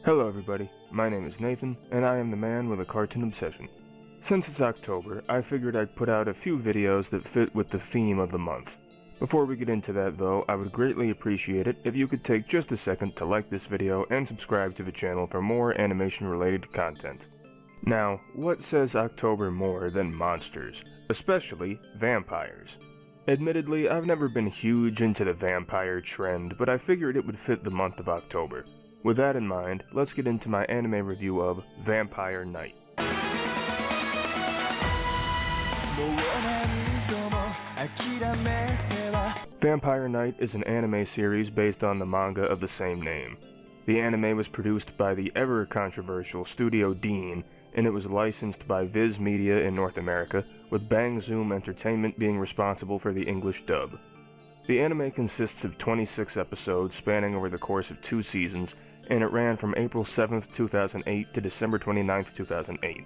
Hello everybody, my name is Nathan, and I am the man with a cartoon obsession. Since it's October, I figured I'd put out a few videos that fit with the theme of the month. Before we get into that though, I would greatly appreciate it if you could take just a second to like this video and subscribe to the channel for more animation related content. Now, what says October more than monsters, especially vampires? Admittedly, I've never been huge into the vampire trend, but I figured it would fit the month of October. With that in mind, let's get into my anime review of Vampire Knight. Vampire Knight is an anime series based on the manga of the same name. The anime was produced by the ever-controversial Studio Dean, and it was licensed by Viz Media in North America, with Bang Zoom Entertainment being responsible for the English dub. The anime consists of 26 episodes spanning over the course of 2 seasons, and it ran from April 7th, 2008 to December 29th, 2008.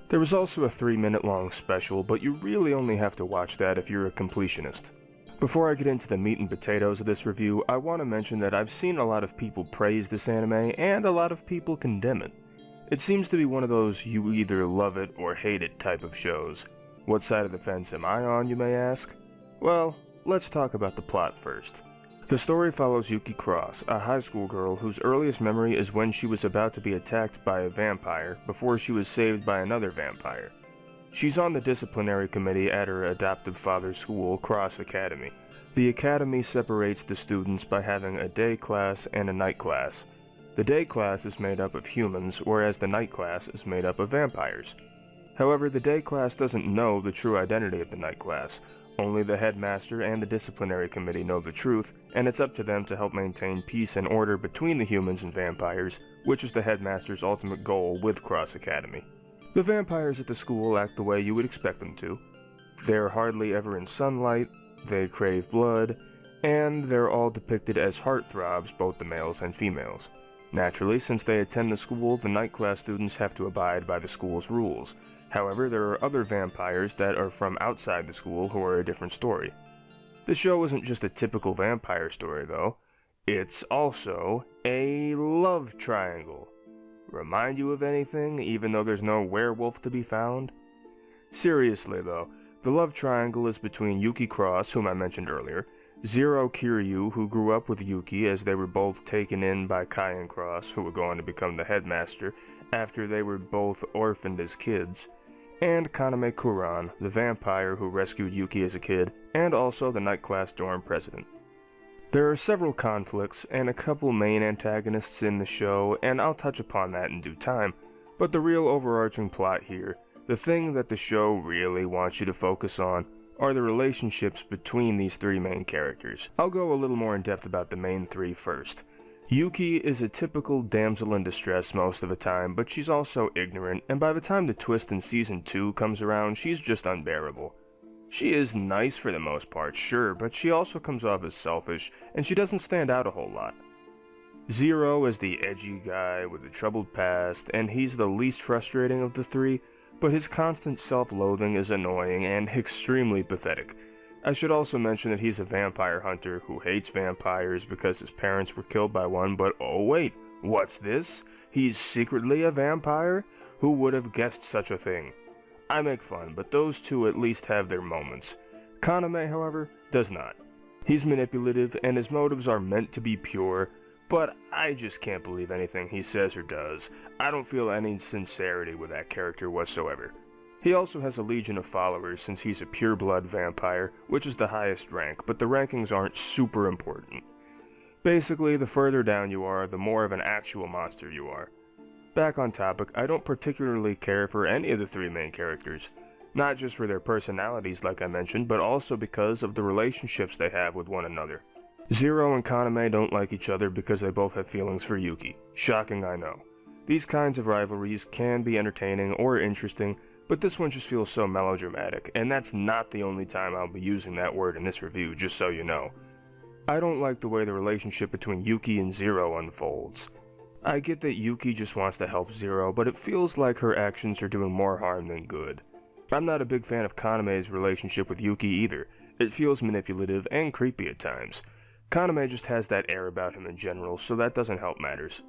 There was also a 3-minute long special, but you really only have to watch that if you're a completionist. Before I get into the meat and potatoes of this review, I want to mention that I've seen a lot of people praise this anime, and a lot of people condemn it. It seems to be one of those you either love it or hate it type of shows. What side of the fence am I on, you may ask? Well, let's talk about the plot first. The story follows Yuki Cross, a high school girl whose earliest memory is when she was about to be attacked by a vampire before she was saved by another vampire. She's on the disciplinary committee at her adoptive father's school, Cross Academy. The academy separates the students by having a day class and a night class. The day class is made up of humans, whereas the night class is made up of vampires. However, the day class doesn't know the true identity of the night class. Only the headmaster and the disciplinary committee know the truth, and it's up to them to help maintain peace and order between the humans and vampires, which is the headmaster's ultimate goal with Cross Academy. The vampires at the school act the way you would expect them to. They're hardly ever in sunlight, they crave blood, and they're all depicted as heartthrobs, both the males and females. Naturally, since they attend the school, the night class students have to abide by the school's rules. However, there are other vampires that are from outside the school who are a different story. The show isn't just a typical vampire story, though. It's also a love triangle. Remind you of anything, even though there's no werewolf to be found? Seriously, though, the love triangle is between Yuki Cross, whom I mentioned earlier, Zero Kiryu, who grew up with Yuki as they were both taken in by Kai and Cross, who would go on to become the headmaster after they were both orphaned as kids, and Kaname Kuran, the vampire who rescued Yuki as a kid, and also the night class dorm president. There are several conflicts and a couple main antagonists in the show, and I'll touch upon that in due time, but the real overarching plot here, the thing that the show really wants you to focus on, are the relationships between these 3 main characters. I'll go a little more in depth about the main 3 first. Yuki is a typical damsel in distress most of the time, but she's also ignorant, and by the time the twist in Season 2 comes around, she's just unbearable. She is nice for the most part, sure, but she also comes off as selfish, and she doesn't stand out a whole lot. Zero is the edgy guy with a troubled past, and he's the least frustrating of the 3, but his constant self-loathing is annoying and extremely pathetic. I should also mention that he's a vampire hunter who hates vampires because his parents were killed by one, but oh wait, what's this? He's secretly a vampire? Who would have guessed such a thing? I make fun, but those 2 at least have their moments. Kaname, however, does not. He's manipulative and his motives are meant to be pure, but I just can't believe anything he says or does. I don't feel any sincerity with that character whatsoever. He also has a legion of followers since he's a pure-blood vampire, which is the highest rank, but the rankings aren't super important. Basically, the further down you are, the more of an actual monster you are. Back on topic, I don't particularly care for any of the 3 main characters. Not just for their personalities like I mentioned, but also because of the relationships they have with one another. Zero and Kaname don't like each other because they both have feelings for Yuki. Shocking, I know. These kinds of rivalries can be entertaining or interesting, but this one just feels so melodramatic, and that's not the only time I'll be using that word in this review, just so you know. I don't like the way the relationship between Yuki and Zero unfolds. I get that Yuki just wants to help Zero, but it feels like her actions are doing more harm than good. I'm not a big fan of Kaname's relationship with Yuki either. It feels manipulative and creepy at times. Kaname just has that air about him in general, so that doesn't help matters.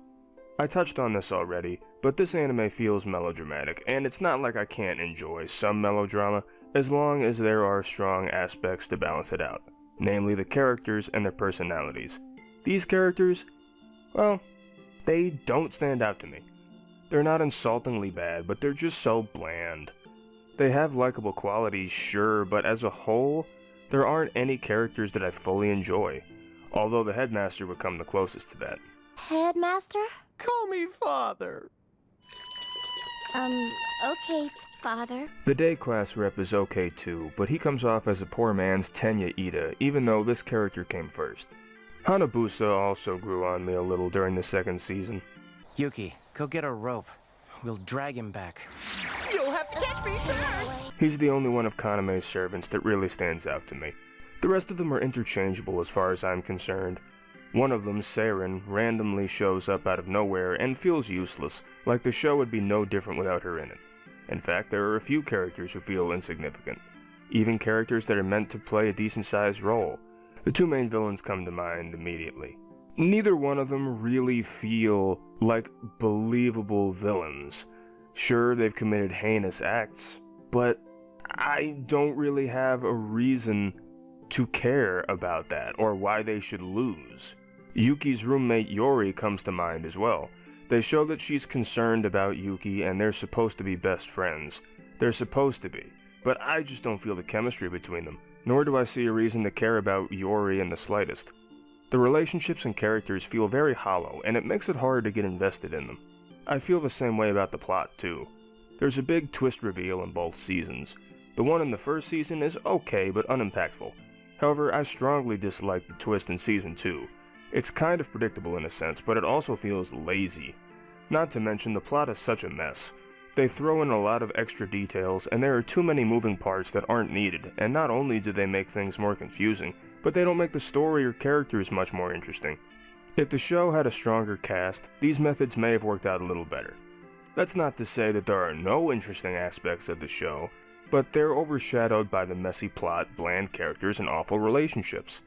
I touched on this already, but this anime feels melodramatic, and it's not like I can't enjoy some melodrama as long as there are strong aspects to balance it out, namely the characters and their personalities. These characters, well, they don't stand out to me. They're not insultingly bad, but they're just so bland. They have likable qualities, sure, but as a whole, there aren't any characters that I fully enjoy, although the headmaster would come the closest to that. Headmaster? Call me father. Okay, father. The day class rep is okay too, but he comes off as a poor man's Tenya Ida, even though this character came first. Hanabusa also grew on me a little during the second season. Yuki, go get a rope. We'll drag him back. You'll have to catch me first. He's the only one of Kaname's servants that really stands out to me. The rest of them are interchangeable as far as I'm concerned. One of them, Seiren, randomly shows up out of nowhere and feels useless, like the show would be no different without her in it. In fact, there are a few characters who feel insignificant, even characters that are meant to play a decent-sized role. The two main villains come to mind immediately. Neither one of them really feel like believable villains. Sure, they've committed heinous acts, but I don't really have a reason to care about that or why they should lose. Yuki's roommate Yori comes to mind as well. They show that she's concerned about Yuki and they're supposed to be best friends. They're supposed to be, but I just don't feel the chemistry between them, nor do I see a reason to care about Yori in the slightest. The relationships and characters feel very hollow, and it makes it hard to get invested in them. I feel the same way about the plot too. There's a big twist reveal in both seasons. The one in the first season is okay but unimpactful. However, I strongly dislike the twist in season 2. It's kind of predictable in a sense, but it also feels lazy. Not to mention, the plot is such a mess. They throw in a lot of extra details, and there are too many moving parts that aren't needed, and not only do they make things more confusing, but they don't make the story or characters much more interesting. If the show had a stronger cast, these methods may have worked out a little better. That's not to say that there are no interesting aspects of the show, but they're overshadowed by the messy plot, bland characters, and awful relationships.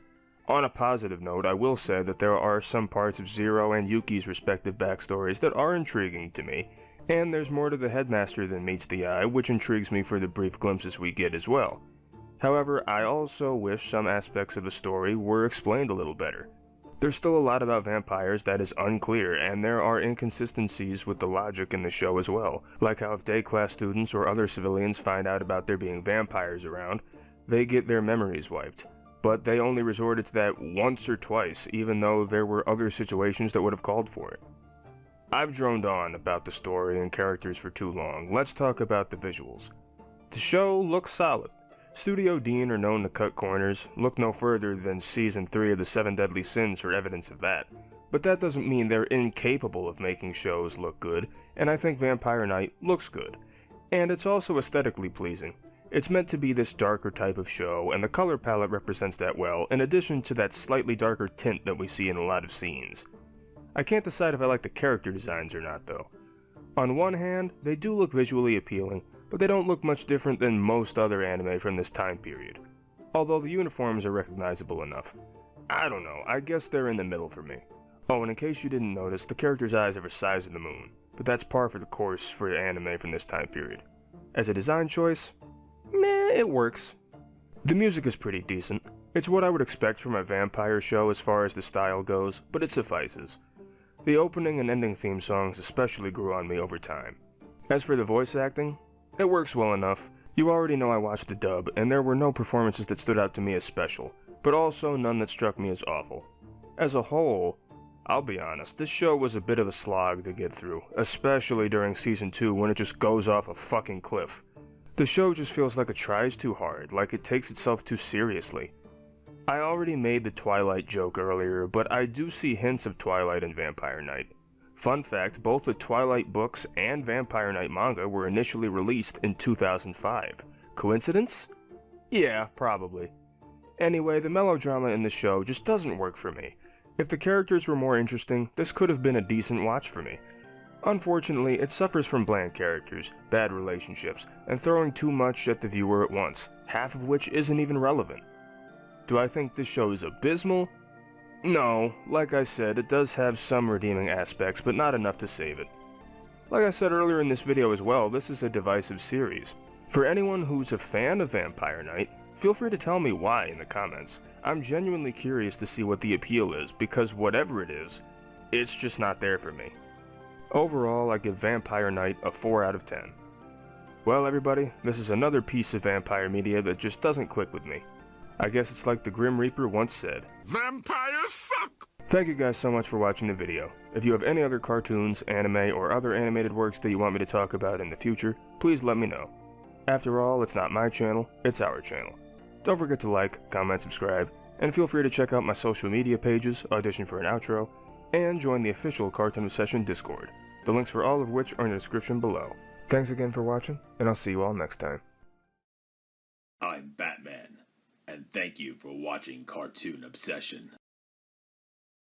On a positive note, I will say that there are some parts of Zero and Yuki's respective backstories that are intriguing to me, and there's more to the headmaster than meets the eye, which intrigues me for the brief glimpses we get as well. However, I also wish some aspects of the story were explained a little better. There's still a lot about vampires that is unclear, and there are inconsistencies with the logic in the show as well, like how if day class students or other civilians find out about there being vampires around, they get their memories wiped. But they only resorted to that once or twice, even though there were other situations that would have called for it. I've droned on about the story and characters for too long. Let's talk about the visuals. The show looks solid. Studio Dean are known to cut corners. Look no further than Season 3 of the 7 Deadly Sins for evidence of that. But that doesn't mean they're incapable of making shows look good, and I think Vampire Knight looks good. And it's also aesthetically pleasing. It's meant to be this darker type of show, and the color palette represents that well, in addition to that slightly darker tint that we see in a lot of scenes. I can't decide if I like the character designs or not though. On one hand, they do look visually appealing, but they don't look much different than most other anime from this time period. Although the uniforms are recognizable enough. I don't know, I guess they're in the middle for me. Oh, and in case you didn't notice, the character's eyes are the size of the moon, but that's par for the course for anime from this time period. As a design choice, meh, it works. The music is pretty decent. It's what I would expect from a vampire show as far as the style goes, but it suffices. The opening and ending theme songs especially grew on me over time. As for the voice acting, it works well enough. You already know I watched the dub, and there were no performances that stood out to me as special, but also none that struck me as awful. As a whole, I'll be honest, this show was a bit of a slog to get through, especially during Season 2 when it just goes off a fucking cliff. The show just feels like it tries too hard, like it takes itself too seriously. I already made the Twilight joke earlier, but I do see hints of Twilight in Vampire Knight. Fun fact, both the Twilight books and Vampire Knight manga were initially released in 2005. Coincidence? Yeah, probably. Anyway, the melodrama in the show just doesn't work for me. If the characters were more interesting, this could have been a decent watch for me. Unfortunately, it suffers from bland characters, bad relationships, and throwing too much at the viewer at once, half of which isn't even relevant. Do I think this show is abysmal? No, like I said, it does have some redeeming aspects, but not enough to save it. Like I said earlier in this video as well, this is a divisive series. For anyone who's a fan of Vampire Knight, feel free to tell me why in the comments. I'm genuinely curious to see what the appeal is, because whatever it is, it's just not there for me. Overall, I give Vampire Knight a 4 out of 10. Well everybody, this is another piece of vampire media that just doesn't click with me. I guess it's like the Grim Reaper once said, Vampires suck! Thank you guys so much for watching the video. If you have any other cartoons, anime, or other animated works that you want me to talk about in the future, please let me know. After all, it's not my channel, it's our channel. Don't forget to like, comment, subscribe, and feel free to check out my social media pages, audition for an outro, and join the official Cartoon Obsession Discord, the links for all of which are in the description below. Thanks again for watching, and I'll see you all next time. I'm Batman, and thank you for watching Cartoon Obsession.